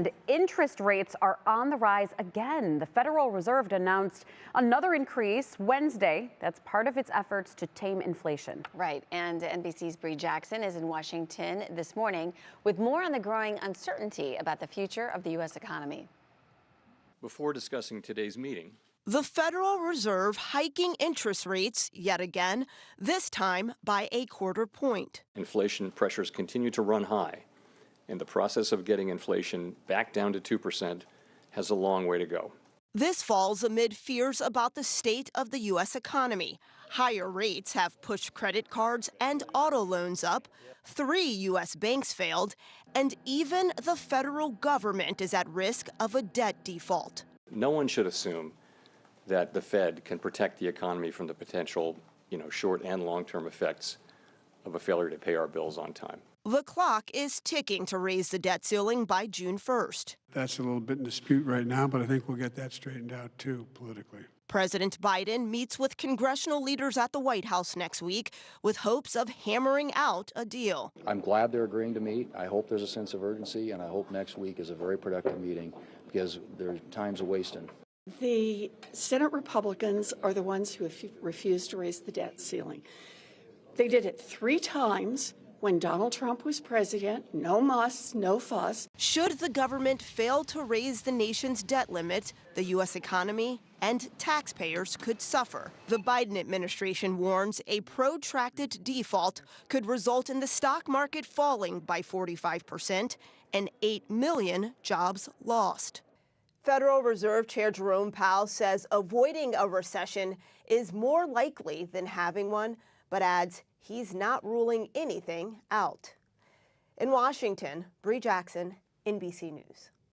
And interest rates are on the rise again. The Federal Reserve announced another increase Wednesday. That's part of its efforts to tame inflation. Right. And NBC's Bree Jackson is in Washington this morning with more on the growing uncertainty about the future of the U.S. economy. Before discussing today's meeting, the Federal Reserve hiking interest rates yet again, this time by a quarter point. inflation pressures continue to run high, and the process of getting inflation back down to 2% has a long way to go. This falls amid fears about the state of the U.S. economy. Higher rates have pushed credit cards and auto loans up. 3 U.S. banks failed, and even the federal government is at risk of a debt default. No one should assume that the Fed can protect the economy from the potential, short and long-term effects of a failure to pay our bills on time. The clock is ticking to raise the debt ceiling by June 1st. That's a little bit in dispute right now, but I think we'll get that straightened out, too, politically. President Biden meets with congressional leaders at the White House next week with hopes of hammering out a deal. I'm glad they're agreeing to meet. I hope there's a sense of urgency, and I hope next week is a very productive meeting because there's time's a wasting. The Senate Republicans are the ones who have refused to raise the debt ceiling. They did it 3 times. When Donald Trump was president, no muss, no fuss. Should the government fail to raise the nation's debt limit, the U.S. economy and taxpayers could suffer. The Biden administration warns a protracted default could result in the stock market falling by 45% and 8 million jobs lost. Federal Reserve Chair Jerome Powell says avoiding a recession is more likely than having one, but adds he's not ruling anything out. In Washington, Bree Jackson, NBC News.